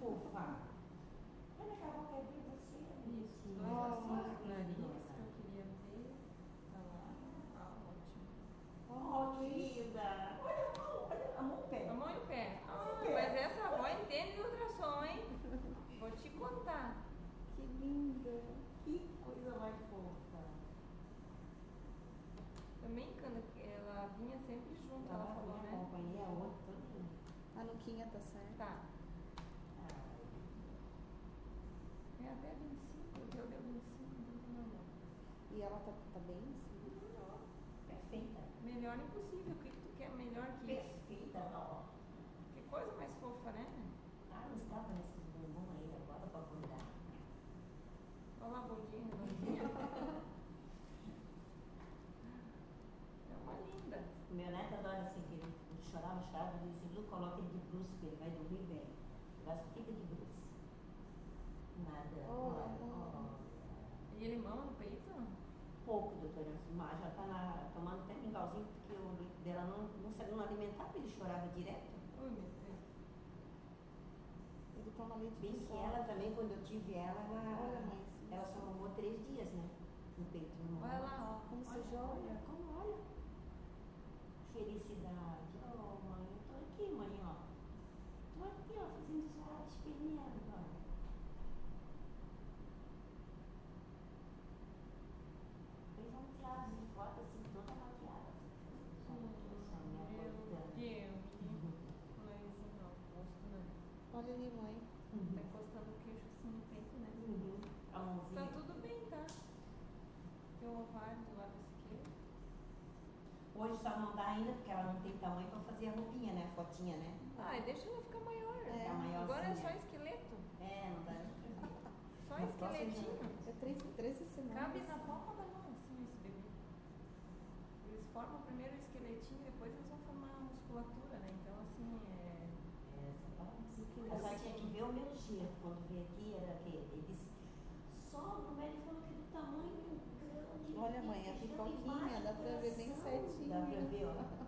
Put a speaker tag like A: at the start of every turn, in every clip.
A: fofa. Olha que a boca é bem você.
B: Isso, os dois ossinhos do nariz que eu queria ver. Tá lá. Ótimo.
A: Linda. Olha a mão e o pé.
B: A mão e o pé. Mas essa avó entende de ultrassom, hein? Vou te contar.
C: Que linda.
A: Que coisa mais fofa.
B: Também quando ela vinha sempre junto, ela falou, né?
A: Acompanhei a outra toda.
C: A Nuquinha tá certo.
B: Tá. É até 25, o teu deu 25, então não.
C: E ela tá bem assim?
A: Perfeita.
B: Melhor impossível. O que tu quer melhor que isso?
A: Perfeita, ó.
B: Que coisa mais fofa, né?
A: Não estava nesses bombom aí agora pra cuidar.
B: Olha lá a bundinha redondinha. É uma linda.
A: O meu neto adora assim, que ele chorava, ele disse, Lu, coloca ele de bruxo, que ele vai dormir bem. Mas fica de bruxo. Nada.
B: E ele mama no peito?
A: Pouco, doutora. Mas já está tomando até mingauzinho, porque o leite dela não alimentava, ele chorava direto.
B: Ui, meu Deus.
C: Ele toma leite
A: Bem
C: de
A: que
C: soja.
A: ela também, quando eu tive ela, ela só
C: sim.
A: mamou 3 dias, né? No peito.
B: Olha lá, ó.
C: Como você
B: Olha,
C: joga.
A: Como olha. Felicidade. Mãe, eu tô aqui, mãe, ó. Tô aqui, ó, fazendo zoada, esperneando, ó. Fez um traço de foto assim, toda maquiada.
B: Meu Deus. Mas não, gosto não.
C: Olha ali, mãe.
B: Tá encostando o queixo assim no peito, né?
A: A mãozinha.
B: Tá tudo bem, tá? Teu ovário do lado esquerdo.
A: Hoje só não dá ainda, porque ela não tem tamanho pra fazer a roupinha, né? A fotinha, né?
B: Deixa ela ficar maior.
A: Ficar maiorzinha.
B: Agora é só esqueleto.
A: Não dá nem pra ver.
B: Só
A: Mas
B: esqueletinho.
C: É 13 semanas.
B: Cabe na palma da mão, assim, esse bebê. Eles formam primeiro o esqueletinho, depois eles vão formar a musculatura, né? Então, assim,
A: Mas ela tinha que ver o meu dia. Quando veio aqui, era que ele disse, só o médico falou que do tamanho grande.
C: Olha, mãe, a pipoquinha, dá pra ver bem certinho.
A: Dá pra ver, ó.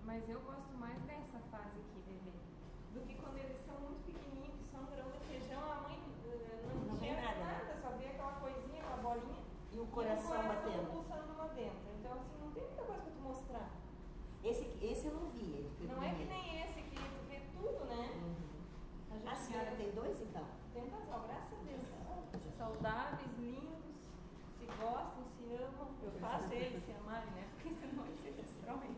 B: Mas eu gosto mais dessa fase aqui, bebê. Do que quando eles são muito pequenininhos, que são um grão de feijão, a mãe não
A: vê
B: tinha
A: nada,
B: só vê aquela coisinha, aquela bolinha.
A: E o coração batendo.
B: Pulsando lá dentro. Então, assim, não tem muita coisa pra tu mostrar.
A: Esse eu não vi.
B: Não é que nem esse que tu vê tudo, né?
A: A senhora tem 2, então?
B: Tem um casal, graças a Deus. Saudáveis, lindos, se gostam, se amam. Eu faço eles se amarem, né? Porque senão eles se destroem.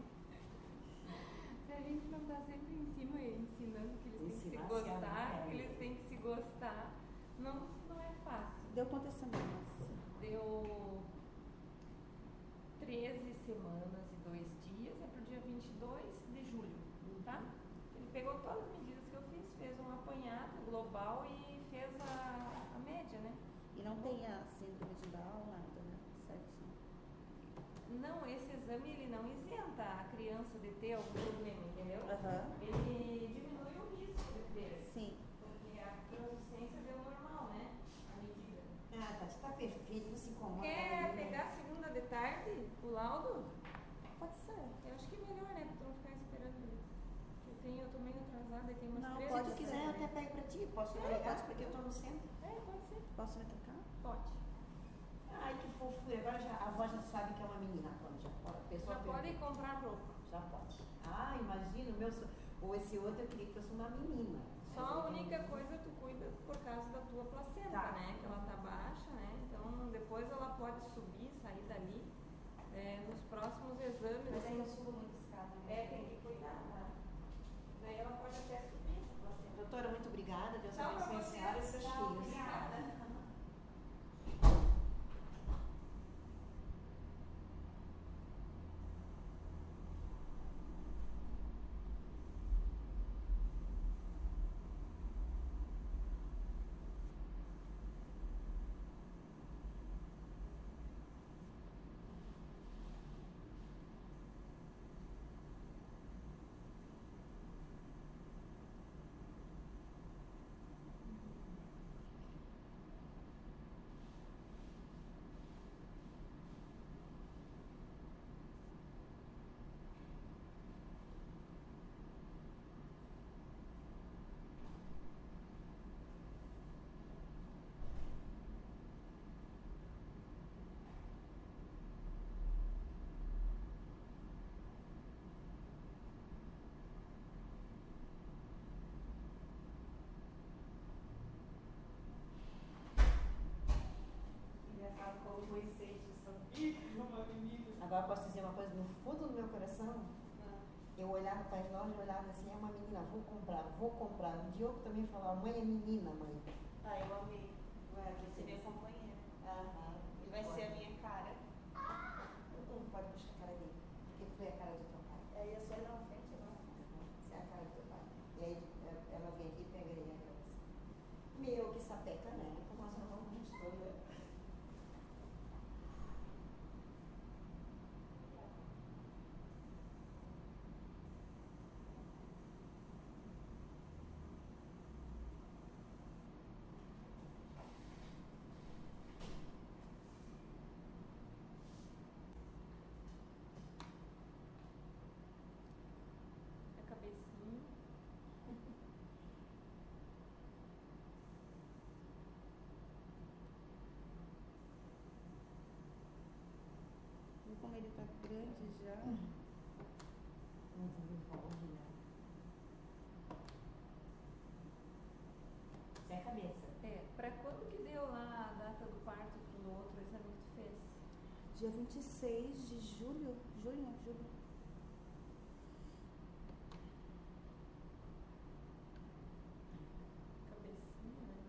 B: Se a gente não tá sempre em cima ensinando que eles têm que se gostar, que eles têm que se gostar, não é fácil.
C: Deu quantas semanas?
B: Deu 13 semanas e 2 dias, é pro dia 22 de julho, tá? Ele pegou todas as medidas que eu fiz, fez um apanhado global e fez a média, né?
C: E não tem a síndrome de Down, nada, né? Certinho.
B: Não, esse exame ele não isenta a criança de ter algum problema, entendeu? Ele diminui o risco de ter.
C: Sim.
B: Porque a transcendência deu normal, né? A medida.
A: Tá perfeito, não se incomoda.
B: Quer pegar segunda de tarde, o laudo?
C: Pode ser.
B: Eu acho que é melhor, né? Pra tu não ficar esperando. Eu tô meio atrasada e tem umas
C: Não,
B: 3
C: pode
A: Se tu quiser, eu até pego pra ti. Posso pegar, porque eu tô no centro.
B: pode ser.
C: Posso me trocar?
B: Pode.
A: Ai, que fofura. Agora a avó já sabe que é uma menina. Quando já pode. A pessoa
B: Já pode
A: pergunta.
B: comprar roupa.
A: Já pode. Imagina, o meu ou esse outro eu queria que fosse uma menina.
B: Só a única coisa tu cuida por causa da tua placenta,
A: Tá.
B: né? Que ela tá baixa, né? Então depois ela pode subir, sair dali. Nos próximos exames.
D: Mas é
B: assim,
D: que eu subo muito escada, né?
B: tem que cuidar, tá? Daí ela pode até subir essa placenta.
A: Doutora, muito obrigada. Deus
B: Tchau pra
A: abençoe a
B: você.
A: senhora e seus
B: Tchau,
A: filhos.
B: obrigada.
A: Agora posso dizer uma coisa, no fundo do meu coração, eu olhava para as lojas, eu olhava assim, é uma menina, vou comprar. O Diogo também falava, mãe é menina, mãe.
B: Ah, eu amei. Vai ser minha companheira. E vai ser a minha cara.
A: Não pode buscar a cara dele, porque tu é a cara do teu pai.
B: Aí eu sou na frente, não.
A: Você é a cara do teu pai. E aí ela vem aqui e pega ele na cabeça. Meu, que sapeca, né? Como nós vamos mistura, né?
B: A cabecinha.
C: E como ele tá grande já.
A: Não desenvolve, né? Isso é a cabeça.
B: Pra quando que deu lá a data do parto pro outro exame que tu fez?
C: Dia 26 de julho. Julho.
B: Cabecinha, né?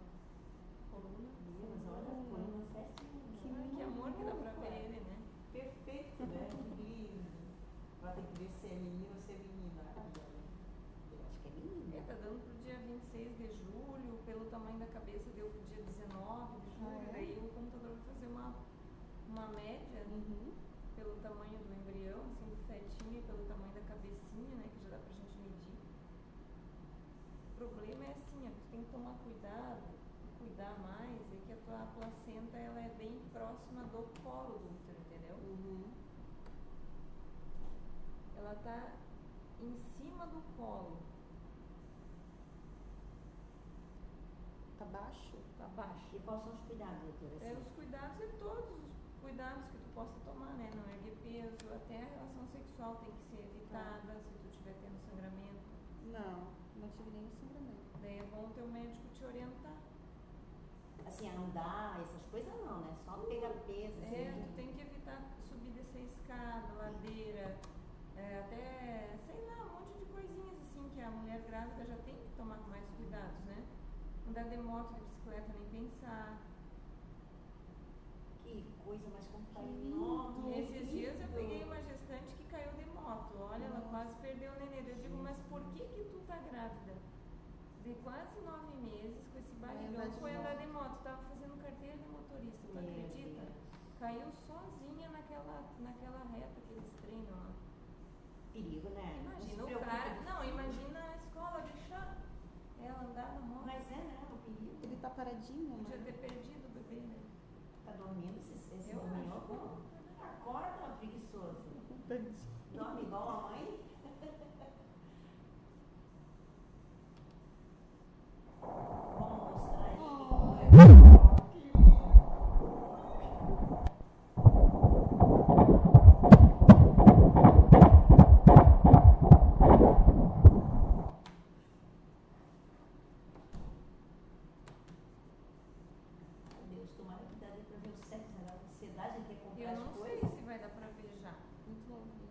B: Coluna.
A: Mas olha, foi uma certinha.
B: Que amor que dá pra ver ele, né?
A: Perfeito, né? Que lindo. Vai ter que ver se é menino ou se é menina. Eu acho que é menina.
B: Tá dando pro dia 26 de julho, pelo tamanho da cabeça deu pro dia 19 de julho, daí o computador vai fazer uma média pelo tamanho do embrião, assim, do fetinho, e pelo tamanho da cabecinha, né, que já dá pra gente medir. O problema é assim, tu tem que tomar cuidado, cuidar mais, é que a tua placenta, ela é bem próxima do colo do útero, entendeu? Ela tá em cima do colo.
C: Tá baixo?
B: Tá baixo.
A: E quais são os cuidados, doutora?
B: Os cuidados é todos os cuidados que tu possa tomar, né? Não erguer peso, até a relação sexual tem que ser evitada se tu estiver tendo sangramento.
C: Não tive nenhum sangramento.
B: Daí é bom o teu médico te orientar.
A: Assim, andar, essas coisas não, né? Só pegar peso, assim.
B: Tu tem que evitar subir e descer escada, ladeira, até, sei lá, um monte de coisinhas assim que a mulher grávida já tem que tomar mais cuidados, né? Andar de moto, de bicicleta, nem pensar.
A: Que coisa mais complicada.
B: Esses dias eu peguei uma gestante que caiu de moto. Olha, ela quase perdeu o nenê. Eu digo, mas por que tu tá grávida? De quase 9 meses, com esse barrigão, foi andar de moto. Tava fazendo carteira de motorista, tu acredita? Caiu sozinha naquela reta que eles treinam lá.
A: Perigo, né?
B: Imagina o cara. Não, imagina a escola deixar ela andar na moto.
A: Mas é, né? O perigo.
C: Ele tá paradinho,
B: Podia
C: né?
B: ter perdido o bebê, né?
A: Tá dormindo esse
B: Eu
A: dorminho?
B: acho bom.
A: Acorda, preguiçoso. Dorme igual a mãe? Vamos mostrar aí como é. Deus, tomara que dá pra ver o sexo, né? A ansiedade de ter que comprar
B: Eu
A: as
B: não sei
A: coisas.
B: se vai dar pra ver já.
C: Muito bom.